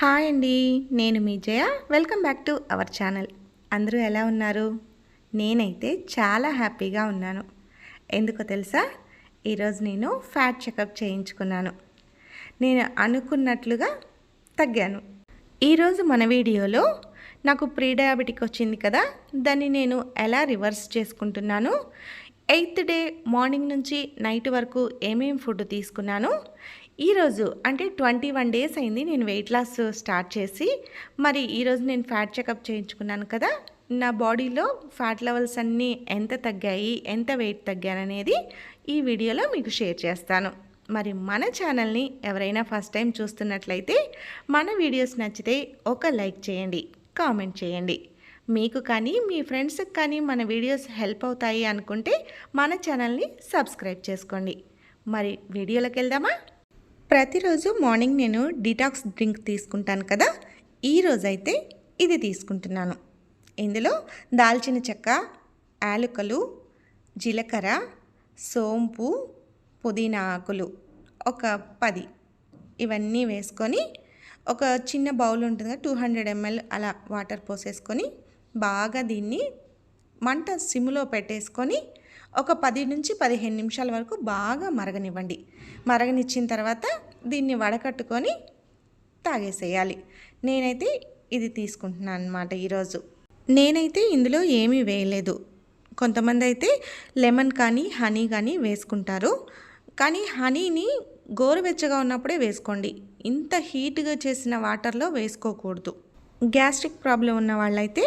Hi అండి, నేను మీ Jaya. Welcome back to our channel. అందరూ ఎలా ఉన్నారు? నేనైతే చాలా హ్యాపీగా ఉన్నాను. ఎందుకో తెలుసా? ఈరోజు నేను ఫ్యాట్ చెకప్ చేయించుకున్నాను. నేను అనుకున్నట్లుగా తగ్గాను. ఈరోజు మన వీడియోలో నాకు ప్రీ డయాబెటిక్ వచ్చింది కదా, దాన్ని నేను ఎలా రివర్స్ చేసుకుంటున్నాను, 8th డే మార్నింగ్ నుంచి నైట్ వరకు ఏమేమి ఫుడ్ తీసుకున్నాను, ఈరోజు అంటే 21 డేస్ అయింది నేను వెయిట్ లాస్ స్టార్ట్ చేసి. మరి ఈరోజు నేను ఫ్యాట్ చెకప్ చేయించుకున్నాను కదా, నా బాడీలో ఫ్యాట్ లెవెల్స్ అన్నీ ఎంత తగ్గాయి, ఎంత వెయిట్ తగ్గాననేది ఈ వీడియోలో మీకు షేర్ చేస్తాను. మరి మన ఛానల్ని ఎవరైనా ఫస్ట్ టైం చూస్తున్నట్లయితే మన వీడియోస్ నచ్చితే ఒక లైక్ చేయండి, కామెంట్ చేయండి. మీకు కానీ మీ ఫ్రెండ్స్కి కానీ మన వీడియోస్ హెల్ప్ అవుతాయి అనుకుంటే మన ఛానల్ని సబ్స్క్రైబ్ చేసుకోండి. మరి వీడియోలోకి వెళ్దామా? ప్రతిరోజు మార్నింగ్ నేను డిటాక్స్ డ్రింక్ తీసుకుంటాను కదా, ఈరోజైతే ఇది తీసుకుంటున్నాను. ఇందులో దాల్చిన చెక్క, యాలకులు, జీలకర్ర, సోంపు, పుదీనా ఆకులు ఒక 10 ఇవన్నీ వేసుకొని ఒక చిన్న బౌల్ ఉంటుంది కదా, 200 ml అలా వాటర్ పోసేసుకొని బాగా దీన్ని మంట సిమ్లో పెట్టేసుకొని ఒక 10 నుంచి 15 నిమిషాల వరకు బాగా మరగనివ్వండి. మరగనిచ్చిన తర్వాత దీన్ని వడకట్టుకొని తాగేసేయాలి. నేనైతే ఇది తీసుకుంటున్నాను అన్నమాట ఈరోజు. నేనైతే ఇందులో ఏమీ వేయలేదు. కొంతమంది అయితే లెమన్ కానీ హనీ కానీ వేసుకుంటారు. కానీ హనీని గోరువెచ్చగా ఉన్నప్పుడే వేసుకోండి. ఇంత హీట్గా చేసిన వాటర్లో వేసుకోకూడదు. గ్యాస్ట్రిక్ ప్రాబ్లం ఉన్న వాళ్ళైతే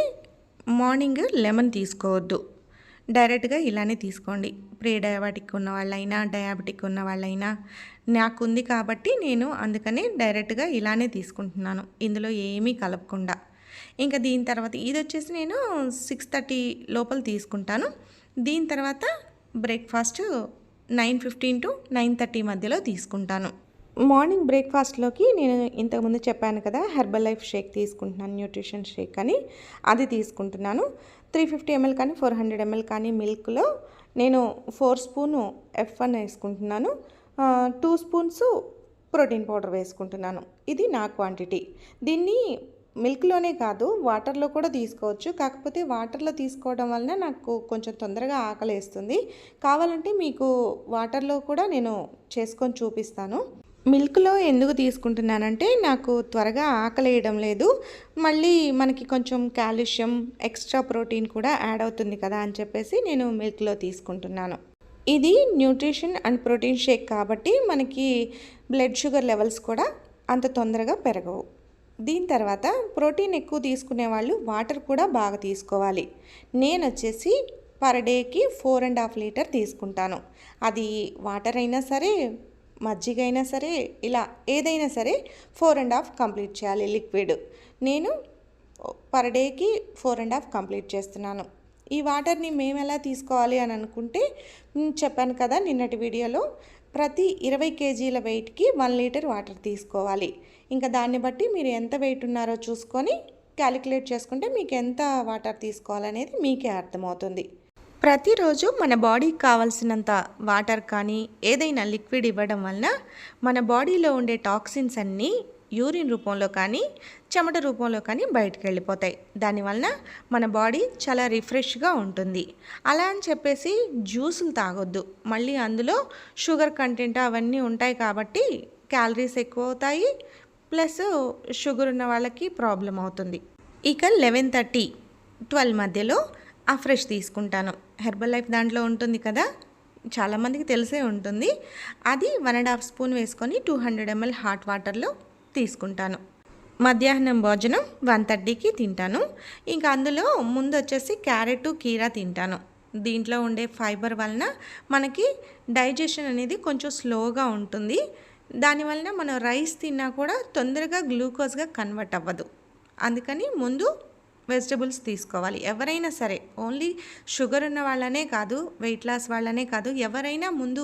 మార్నింగ్ లెమన్ తీసుకోవద్దు, డైరెక్ట్గా ఇలానే తీసుకోండి. ప్రీ డయాబెటిక్ ఉన్న వాళ్ళైనా డయాబెటిక్ ఉన్న వాళ్ళైనా, నాకుంది కాబట్టి నేను అందుకని డైరెక్ట్గా ఇలానే తీసుకుంటున్నాను, ఇందులో ఏమీ కలపకుండా. ఇంకా దీని తర్వాత ఇది వచ్చేసి నేను 6:30 లోపల తీసుకుంటాను. దీని తర్వాత బ్రేక్ఫాస్ట్ 9:15 to 9:30 మధ్యలో తీసుకుంటాను. మార్నింగ్ బ్రేక్ఫాస్ట్లోకి నేను ఇంతకుముందు చెప్పాను కదా, హెర్బల్ లైఫ్ షేక్ తీసుకుంటున్నాను, న్యూట్రిషన్ షేక్ అని, అది తీసుకుంటున్నాను. 350 ml కానీ 400 ml కానీ మిల్క్లో నేను 4 స్పూను F1 వేసుకుంటున్నాను, 2 స్పూన్స్ ప్రోటీన్ పౌడర్ వేసుకుంటున్నాను. ఇది నా క్వాంటిటీ. దీన్ని మిల్క్లోనే కాదు వాటర్లో కూడా తీసుకోవచ్చు. కాకపోతే వాటర్లో తీసుకోవడం వలన నాకు కొంచెం తొందరగా ఆకలేస్తుంది. కావాలంటే మీకు వాటర్లో కూడా నేను చేసుకొని చూపిస్తాను. మిల్క్లో ఎందుకు తీసుకుంటున్నానంటే నాకు త్వరగా ఆకలేయడం లేదు, మళ్ళీ మనకి కొంచెం కాల్షియం, ఎక్స్ట్రా ప్రోటీన్ కూడా యాడ్ అవుతుంది కదా అని చెప్పేసి నేను మిల్క్లో తీసుకుంటున్నాను. ఇది న్యూట్రిషన్ అండ్ ప్రోటీన్ షేక్ కాబట్టి మనకి బ్లడ్ షుగర్ లెవెల్స్ కూడా అంత తొందరగా పెరగవు. దీని తర్వాత ప్రోటీన్ ఎక్కువ తీసుకునే వాళ్ళు వాటర్ కూడా బాగా తీసుకోవాలి. నేను వచ్చేసి పర్ డేకి 4.5 లీటర్ తీసుకుంటాను. అది వాటర్ అయినా సరే, మజ్జిగ అయినా సరే, ఇలా ఏదైనా సరే 4.5 కంప్లీట్ చేయాలి లిక్విడ్. నేను పర్ డేకి 4.5 కంప్లీట్ చేస్తున్నాను. ఈ వాటర్ని మేము ఎలా తీసుకోవాలి అని అనుకుంటే చెప్పాను కదా నిన్నటి వీడియోలో, ప్రతి 20 kgల వెయిట్కి 1 లీటర్ వాటర్ తీసుకోవాలి. ఇంకా దాన్ని బట్టి మీరు ఎంత వెయిట్ ఉన్నారో చూసుకొని క్యాలిక్యులేట్ చేసుకుంటే మీకు ఎంత వాటర్ తీసుకోవాలనేది మీకే అర్థమవుతుంది. ప్రతిరోజు మన బాడీకి కావాల్సినంత వాటర్ కానీ ఏదైనా లిక్విడ్ ఇవ్వడం వలన మన బాడీలో ఉండే టాక్సిన్స్ అన్నీ యూరిన్ రూపంలో కానీ చెమట రూపంలో కానీ బయటకు వెళ్ళిపోతాయి. దానివలన మన బాడీ చాలా రిఫ్రెష్గా ఉంటుంది. అలా అని చెప్పేసి జ్యూసులు తాగొద్దు, మళ్ళీ అందులో షుగర్ కంటెంట్ అవన్నీ ఉంటాయి కాబట్టి క్యాలరీస్ ఎక్కువ అవుతాయి, ప్లస్ షుగర్ ఉన్న వాళ్ళకి ప్రాబ్లం అవుతుంది. ఇక 11:30, 12 మధ్యలో ఆ ఫ్రెష్ తీసుకుంటాను. హెర్బల్ లైఫ్ దాంట్లో ఉంటుంది కదా, చాలామందికి తెలిసే ఉంటుంది. అది 1.5 స్పూన్ వేసుకొని 200 ml హాట్ వాటర్లో తీసుకుంటాను. మధ్యాహ్నం భోజనం 1:30కి తింటాను. ఇంకా అందులో ముందు వచ్చేసి క్యారెట్, కీరా తింటాను. దీంట్లో ఉండే ఫైబర్ వలన మనకి డైజెషన్ అనేది కొంచెం స్లోగా ఉంటుంది. దానివలన మనం రైస్ తిన్నా కూడా తొందరగా గ్లూకోజ్గా కన్వర్ట్ అవ్వదు. అందుకని ముందు వెజిటబుల్స్ తీసుకోవాలి. ఎవరైనా సరే, ఓన్లీ షుగర్ ఉన్న వాళ్ళనే కాదు, వెయిట్ లాస్ వాళ్ళనే కాదు, ఎవరైనా ముందు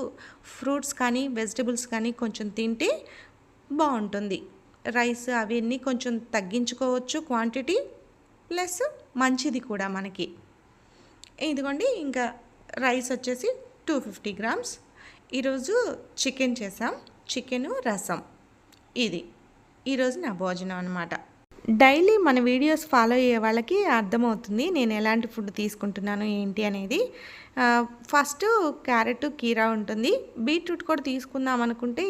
ఫ్రూట్స్ కానీ వెజిటబుల్స్ కానీ కొంచెం తింటే బాగుంటుంది. రైస్ అవన్నీ కొంచెం తగ్గించుకోవచ్చు క్వాంటిటీ, ప్లస్ మంచిది కూడా మనకి. ఇదిగోండి, ఇంకా రైస్ వచ్చేసి 250 grams. ఈరోజు చికెన్ చేసాం, చికెను రసం. ఇది ఈరోజు నా భోజనం అనమాట. డైలీ మన వీడియోస్ ఫాలో అయ్యే వాళ్ళకి అర్థమవుతుంది నేను ఎలాంటి ఫుడ్ తీసుకుంటున్నాను ఏంటి అనేది. ఫస్ట్ క్యారెట్, కీరా ఉంటుంది. బీట్రూట్ కూడా తీసుకుందాం అనుకుంటే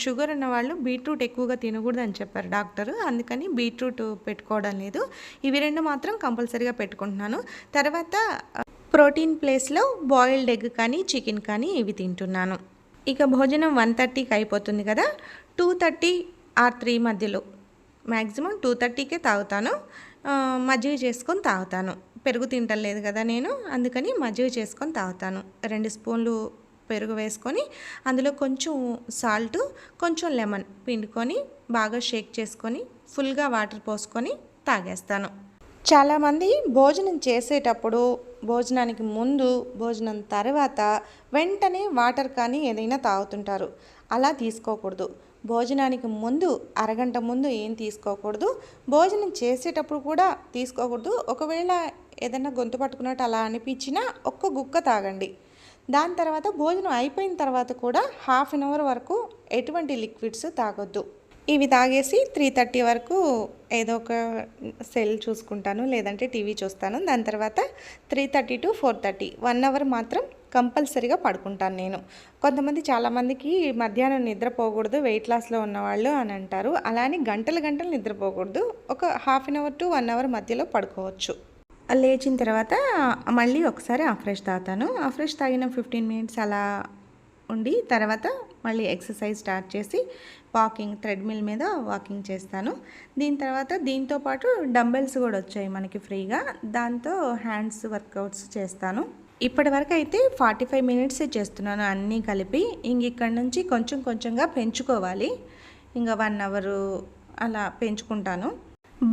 షుగర్ ఉన్న వాళ్ళు బీట్రూట్ ఎక్కువగా తినకూడదని చెప్పారు డాక్టరు. అందుకని బీట్రూట్ పెట్టుకోవడం లేదు. ఇవి 2 మాత్రం కంపల్సరీగా పెట్టుకుంటున్నాను. తర్వాత ప్రోటీన్ ప్లేస్లో బాయిల్డ్ ఎగ్ కానీ చికెన్ కానీ ఇవి తింటున్నాను. ఇక భోజనం 1:30కి అయిపోతుంది కదా, 2:30 ఆర్ 3 మధ్యలో, మ్యాక్సిమం 2:30కే తాగుతాను. మజ్జిగ చేసుకొని తాగుతాను. పెరుగు తింటలేదు కదా నేను, అందుకని మజ్జిగ చేసుకొని తాగుతాను. 2 స్పూన్లు పెరుగు వేసుకొని అందులో కొంచెం సాల్ట్, కొంచెం లెమన్ పిండుకొని బాగా షేక్ చేసుకొని ఫుల్గా వాటర్ పోసుకొని తాగేస్తాను. చాలామంది భోజనం చేసేటప్పుడు, భోజనానికి ముందు, భోజనం తర్వాత వెంటనే వాటర్ కానీ ఏదైనా తాగుతుంటారు. అలా తీసుకోకూడదు. భోజనానికి ముందు అరగంట ముందు ఏం తీసుకోకూడదు. భోజనం చేసేటప్పుడు కూడా తీసుకోకూడదు. ఒకవేళ ఏదైనా గొంతు పట్టుకున్నట్టు అలా అనిపించినా ఒక్క గుక్క తాగండి. దాని తర్వాత భోజనం అయిపోయిన తర్వాత కూడా హాఫ్ అన్ అవర్ వరకు ఎటువంటి లిక్విడ్స్ తాగొద్దు. ఇవి తాగేసి 3:30 వరకు ఏదో ఒక సెల్ చూసుకుంటాను, లేదంటే టీవీ చూస్తాను. దాని తర్వాత 3:30 to 4:30 1 అవర్ మాత్రం కంపల్సరీగా పడుకుంటాను నేను. చాలామందికి మధ్యాహ్నం నిద్రపోకూడదు వెయిట్ లాస్లో ఉన్నవాళ్ళు అని అంటారు. అలా అని గంటలు గంటలు నిద్రపోకూడదు. ఒక half an hour to 1 hour మధ్యలో పడుకోవచ్చు. లేచిన తర్వాత మళ్ళీ ఒకసారి ఫ్రెష్ తాగుతాను. ఫ్రెష్ తాగిన 15 మినిట్స్ అలా ఉండి తర్వాత మళ్ళీ ఎక్సర్సైజ్ స్టార్ట్ చేసి వాకింగ్, థ్రెడ్మిల్ మీద వాకింగ్ చేస్తాను. దీని తర్వాత దీంతో పాటు డంబెల్స్ కూడా వచ్చాయి మనకి ఫ్రీగా, దాంతో హ్యాండ్స్ వర్కౌట్స్ చేస్తాను. ఇప్పటి వరకు అయితే 45 మినిట్సే చేస్తున్నాను అన్నీ కలిపి. ఇక్కడ నుంచి కొంచెం కొంచెంగా పెంచుకోవాలి. 1 అవరు అలా పెంచుకుంటాను.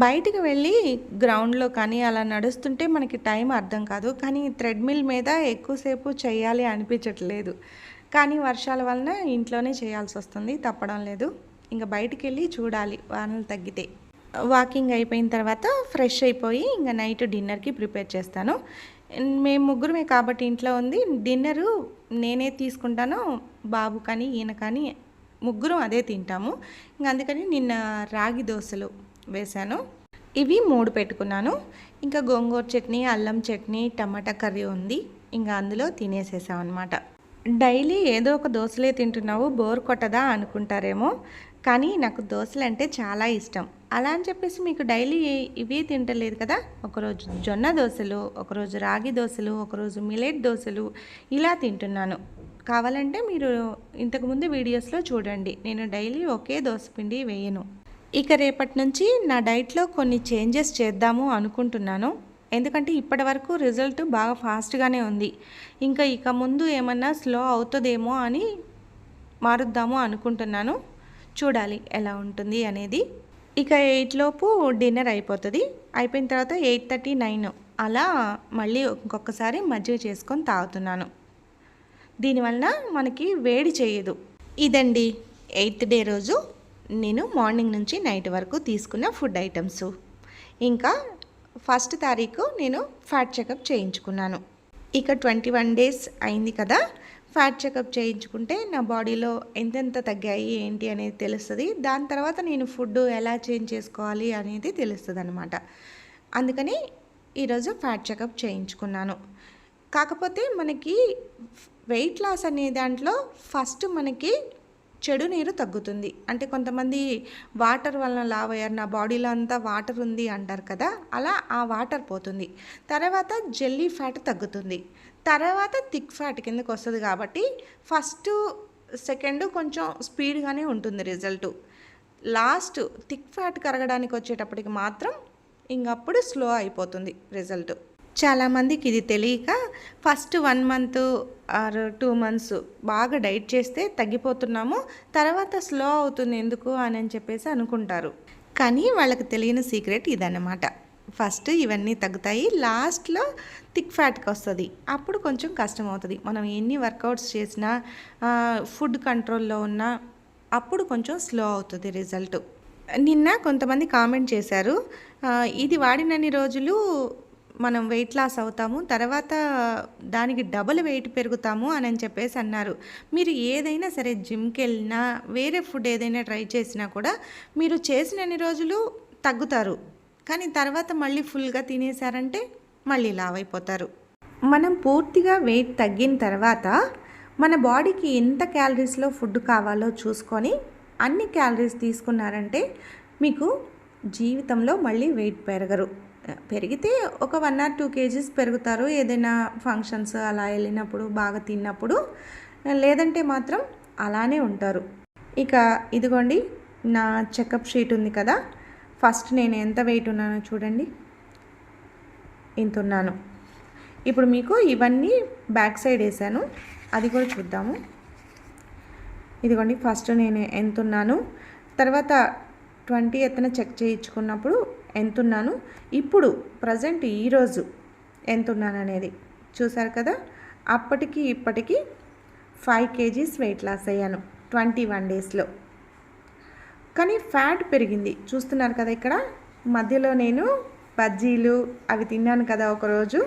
బయటికి వెళ్ళి గ్రౌండ్లో కానీ అలా నడుస్తుంటే మనకి టైం అర్థం కాదు, కానీ థ్రెడ్మిల్ మీద ఎక్కువసేపు చేయాలి అనిపించట్లేదు. కానీ వర్షాల వలన ఇంట్లోనే చేయాల్సి వస్తుంది, తప్పడం లేదు. బయటికి వెళ్ళి చూడాలి వానలు తగ్గితే. వాకింగ్ అయిపోయిన తర్వాత ఫ్రెష్ అయిపోయి నైట్ డిన్నర్కి ప్రిపేర్ చేస్తాను. మేము ముగ్గురమే కాబట్టి ఇంట్లో ఉంది. డిన్నరు నేనే తీసుకుంటాను, బాబు కానీ ఈయన కానీ ముగ్గురం అదే తింటాము. అందుకని నిన్న రాగి దోశలు వేశాను. ఇవి 3 పెట్టుకున్నాను. గోంగూర చట్నీ, అల్లం చట్నీ, టమాటా కర్రీ ఉంది. అందులో తినేసేసాం అనమాట. డైలీ ఏదో ఒక దోశలే తింటున్నావు, బోర్ కొట్టదా అనుకుంటారేమో, కానీ నాకు దోశలు అంటే చాలా ఇష్టం. అలా అని చెప్పేసి మీకు డైలీ ఇవే తింటలేదు కదా. ఒకరోజు జొన్న దోశలు, ఒకరోజు రాగి దోశలు, ఒకరోజు మిలెట్ దోశలు ఇలా తింటున్నాను. కావాలంటే మీరు ఇంతకుముందు వీడియోస్లో చూడండి, నేను డైలీ ఒకే దోశ పిండి వేయను. రేపటి నుంచి నా డైట్లో కొన్ని చేంజెస్ చేద్దాము అనుకుంటున్నాను. ఎందుకంటే ఇప్పటి వరకు రిజల్ట్ బాగా ఫాస్ట్గానే ఉంది. ఇక ముందు ఏమన్నా స్లో అవుతుందేమో అని మారుద్దాము అనుకుంటున్నాను. చూడాలి ఎలా ఉంటుంది అనేది. 8 లోపు డిన్నర్ అయిపోతుంది. అయిపోయిన తర్వాత 8:30, 9 అలా మళ్ళీ ఇంకొకసారి మజ్జిగ చేసుకొని తాగుతున్నాను. దీనివల్ల మనకి వేడి చేయదు. ఇదండి 8th డే రోజు నేను మార్నింగ్ నుంచి నైట్ వరకు తీసుకున్న ఫుడ్ ఐటమ్స్. 1st తారీఖు నేను ఫ్యాట్ చెకప్ చేయించుకున్నాను. 21 డేస్ అయింది కదా. ఫ్యాట్ చెకప్ చేయించుకుంటే నా బాడీలో ఎంతెంత తగ్గాయి ఏంటి అనేది తెలుస్తుంది. దాని తర్వాత నేను ఫుడ్ ఎలా చేంజ్ చేసుకోవాలి అనేది తెలుస్తుంది అనమాట. అందుకని ఈరోజు ఫ్యాట్ చెకప్ చేయించుకున్నాను. కాకపోతే మనకి వెయిట్ లాస్ అనే దాంట్లో ఫస్ట్ మనకి చెడు నీరు తగ్గుతుంది. అంటే కొంతమంది వాటర్ వలన లావ్ అయ్యారు, నా బాడీలో అంతా వాటర్ ఉంది అంటారు కదా, అలా ఆ వాటర్ పోతుంది. తర్వాత జెల్లీ ఫ్యాట్ తగ్గుతుంది. తర్వాత థిక్ ఫ్యాట్ కిందకి వస్తుంది. కాబట్టి ఫస్ట్, సెకండ్ కొంచెం స్పీడ్గానే ఉంటుంది రిజల్ట్. లాస్ట్ థిక్ ఫ్యాట్ కరగడానికి వచ్చేటప్పటికి మాత్రం అప్పుడు స్లో అయిపోతుంది రిజల్ట్. చాలామందికి ఇది తెలియక ఫస్ట్ 1 మంత్ ఆర్ 2 మంత్స్ బాగా డైట్ చేస్తే తగ్గిపోతున్నాము, తర్వాత స్లో అవుతుంది ఎందుకు అని చెప్పేసి అనుకుంటారు. కానీ వాళ్ళకి తెలియని సీక్రెట్ ఇదన్నమాట. ఫస్ట్ ఇవన్నీ తగ్గుతాయి, లాస్ట్లో థిక్ ఫ్యాట్కి వస్తుంది. అప్పుడు కొంచెం కష్టం అవుతుంది. మనం ఎన్ని వర్కౌట్స్ చేసినా, ఫుడ్ కంట్రోల్లో ఉన్నా అప్పుడు కొంచెం స్లో అవుతుంది రిజల్ట్. నిన్న కొంతమంది కామెంట్ చేశారు, ఇది వాడినన్ని రోజులు మనం వెయిట్ లాస్ అవుతాము, తర్వాత దానికి డబుల్ వెయిట్ పెరుగుతాము అని చెప్పేసి అన్నారు. మీరు ఏదైనా సరే జిమ్కి వెళ్ళినా వేరే ఫుడ్ ఏదైనా ట్రై చేసినా కూడా మీరు చేసినన్ని రోజులు తగ్గుతారు, కానీ తర్వాత మళ్ళీ ఫుల్గా తినేసారంటే మళ్ళీ లావ్ అయిపోతారు. మనం పూర్తిగా వెయిట్ తగ్గిన తర్వాత మన బాడీకి ఎంత క్యాలరీస్లో ఫుడ్ కావాలో చూసుకొని అన్ని క్యాలరీస్ తీసుకున్నారంటే మీకు జీవితంలో మళ్ళీ వెయిట్ పెరగరు. పెరిగితే ఒక 1 or 2 kgs పెరుగుతారు ఏదైనా ఫంక్షన్స్ అలా వెళ్ళినప్పుడు బాగా తిన్నప్పుడు, లేదంటే మాత్రం అలానే ఉంటారు. ఇక ఇదిగోండి నా చెకప్ షీట్ ఉంది కదా, ఫస్ట్ నేను ఎంత వెయిట్ ఉన్నానో చూడండి, ఇంత ఉన్నాను. ఇప్పుడు మీకు ఇవన్నీ బ్యాక్ సైడ్ వేసాను, అది కూడా చూద్దాము. ఇదిగోండి ఫస్ట్ నేను ఎంత ఉన్నాను, తర్వాత 20th చెక్ చేయించుకున్నప్పుడు ఎంత ఉన్నాను, ఇప్పుడు ప్రజెంట్ ఈరోజు ఎంత ఉన్నాను అనేది చూసారు కదా. అప్పటికి ఇప్పటికి 5 kgs వెయిట్ లాస్ అయ్యాను 21 daysలో. కానీ ఫ్యాట్ పెరిగింది చూస్తున్నారు కదా. ఇక్కడ మధ్యలో నేను బజ్జీలు అవి తిన్నాను కదా ఒకరోజు,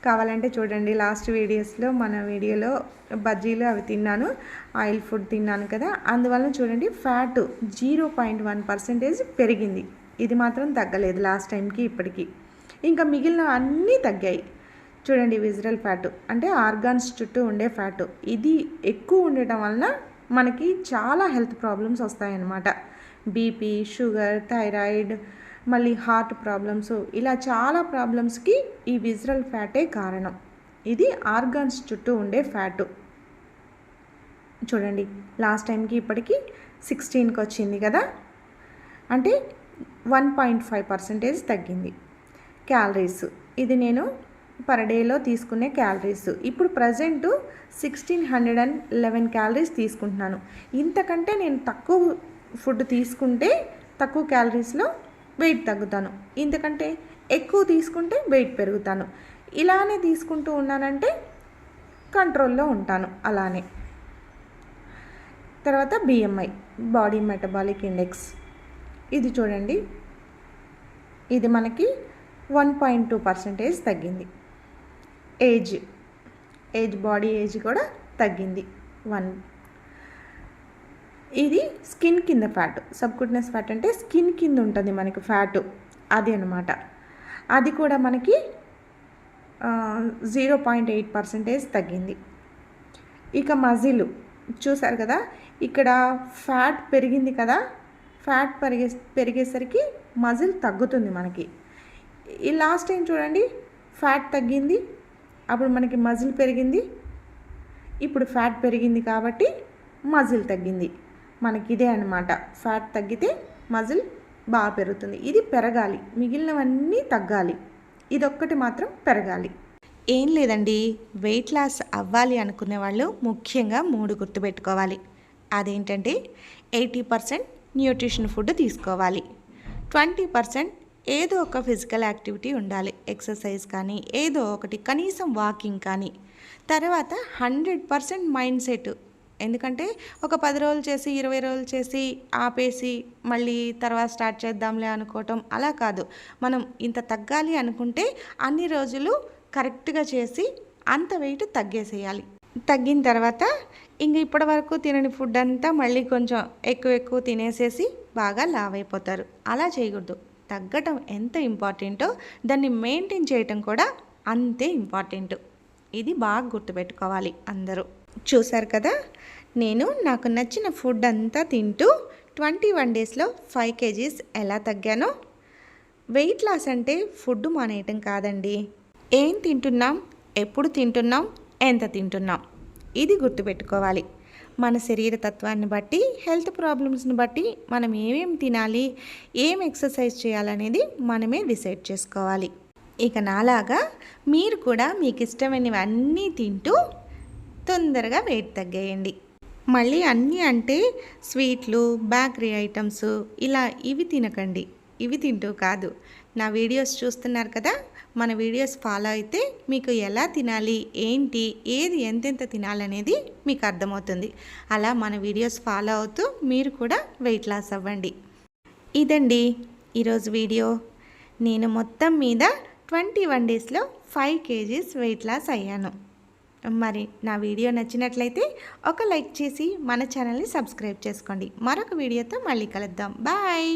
కావాలంటే చూడండి లాస్ట్ వీడియోస్లో, మన వీడియోలో బజ్జీలు అవి తిన్నాను, ఆయిల్ ఫుడ్ తిన్నాను కదా, అందువల్ల చూడండి ఫ్యాట్ 0.1% పెరిగింది. ఇది మాత్రం తగ్గలేదు లాస్ట్ టైంకి ఇప్పటికి. ఇంకా మిగిలిన అన్నీ తగ్గాయి చూడండి. విజరల్ ఫ్యాట్ అంటే ఆర్గాన్స్ చుట్టూ ఉండే ఫ్యాట్, ఇది ఎక్కువ ఉండటం వలన మనకి చాలా హెల్త్ ప్రాబ్లమ్స్ వస్తాయన్నమాట. బీపీ, షుగర్, థైరాయిడ్, మళ్ళీ హార్ట్ ప్రాబ్లమ్స్, ఇలా చాలా ప్రాబ్లమ్స్కి ఈ విజరల్ ఫ్యాటే కారణం. ఇది ఆర్గాన్స్ చుట్టూ ఉండే ఫ్యాటు. చూడండి లాస్ట్ టైంకి ఇప్పటికి 16కి వచ్చింది కదా, అంటే 1.5% తగ్గింది. క్యాలరీస్, ఇది నేను పర్ డేలో తీసుకునే క్యాలరీస్. ఇప్పుడు ప్రజెంట్ 1611 క్యాలరీస్ తీసుకుంటున్నాను. ఇంతకంటే నేను తక్కువ ఫుడ్ తీసుకుంటే తక్కువ క్యాలరీస్లో వెయిట్ తగ్గుతాను, ఇంతకంటే ఎక్కువ తీసుకుంటే వెయిట్ పెరుగుతాను. ఇలానే తీసుకుంటూ ఉన్నానంటే కంట్రోల్లో ఉంటాను అలానే. తర్వాత BMI, బాడీ మెటబాలిక్ ఇండెక్స్, ఇది చూడండి, ఇది మనకి 1.2% తగ్గింది. ఏజ్ బాడీ ఏజ్ కూడా తగ్గింది 1. ఇది స్కిన్ కింద ఫ్యాట్, సబ్కుటనస్ ఫ్యాట్ అంటే స్కిన్ కింద ఉంటుంది మనకి ఫ్యాట్, అది అనమాట. అది కూడా మనకి 0.8% తగ్గింది. ఇక మజిల్ చూసారు కదా, ఇక్కడ ఫ్యాట్ పెరిగింది కదా, ఫ్యాట్ పెరిగేసరికి మజిల్ తగ్గుతుంది మనకి. ఈ లాస్ట్ టైం చూడండి ఫ్యాట్ తగ్గింది, అప్పుడు మనకి మజిల్ పెరిగింది. ఇప్పుడు ఫ్యాట్ పెరిగింది కాబట్టి మజిల్ తగ్గింది. మనకి ఇదే అనమాట, ఫ్యాట్ తగ్గితే మజిల్ బాగా పెరుగుతుంది. ఇది పెరగాలి, మిగిలినవన్నీ తగ్గాలి, ఇదొక్కటి మాత్రం పెరగాలి. ఏం లేదండి, వెయిట్ లాస్ అవ్వాలి అనుకునే వాళ్ళు ముఖ్యంగా 3 గుర్తుపెట్టుకోవాలి. అదేంటంటే 80% న్యూట్రిషన్ ఫుడ్ తీసుకోవాలి, 20% ఏదో ఒక ఫిజికల్ యాక్టివిటీ ఉండాలి, ఎక్సర్సైజ్ కానీ ఏదో ఒకటి, కనీసం వాకింగ్ కానీ. తర్వాత 100% మైండ్ సెట్. ఎందుకంటే ఒక 10 రోజులు చేసి 20 రోజులు చేసి ఆపేసి మళ్ళీ తర్వాత స్టార్ట్ చేద్దాంలే అనుకోవటం అలా కాదు. మనం ఇంత తగ్గాలి అనుకుంటే అన్ని రోజులు కరెక్ట్గా చేసి అంత వెయిట్ తగ్గేసేయాలి. తగ్గిన తర్వాత ఇంక ఇప్పటి వరకు తినని ఫుడ్ అంతా మళ్ళీ కొంచెం ఎక్కువ తినేసేసి బాగా లావ్ అయిపోతారు. అలా చేయకూడదు. తగ్గటం ఎంత ఇంపార్టెంటో దాన్ని మెయింటైన్ చేయటం కూడా అంతే ఇంపార్టెంట్. ఇది బాగా గుర్తుపెట్టుకోవాలి అందరూ. చూసారు కదా, నేను నాకు నచ్చిన ఫుడ్ అంతా తింటూ 21 daysలో 5 kgs ఎలా తగ్గానో. వెయిట్ లాస్ అంటే ఫుడ్ మానేయటం కాదండి, ఏం తింటున్నాం, ఎప్పుడు తింటున్నాం, ఎంత తింటున్నాం, ఇది గుర్తుపెట్టుకోవాలి. మన శరీర తత్వాన్ని బట్టి, హెల్త్ ప్రాబ్లమ్స్ని బట్టి మనం ఏమేం తినాలి, ఏం ఎక్సర్సైజ్ చేయాలనేది మనమే డిసైడ్ చేసుకోవాలి. ఇక నాలాగా మీరు కూడా మీకు ఇష్టమైనవన్నీ తింటూ తొందరగా వెయిట్ తగ్గేయండి. మళ్ళీ అన్నీ అంటే స్వీట్లు, బేకరీ ఐటమ్స్ ఇలా ఇవి తినకండి. ఇవి తింటూ కాదు, నా వీడియోస్ చూస్తున్నారు కదా, మన వీడియోస్ ఫాలో అయితే మీకు ఎలా తినాలి, ఏంటి, ఏది ఎంతెంత తినాలనేది మీకు అర్థమవుతుంది. అలా మన వీడియోస్ ఫాలో అవుతూ మీరు కూడా వెయిట్ లాస్ అవ్వండి. ఇదండి ఈరోజు వీడియో. నేను మొత్తం మీద 21 డేస్లో 5 కేజీస్ వెయిట్ లాస్ అయ్యాను. మరి నా వీడియో నచ్చినట్లయితే ఒక లైక్ చేసి మన ఛానల్ని సబ్స్క్రైబ్ చేసుకోండి. మరొక వీడియోతో మళ్ళీ కలుద్దాం. బాయ్.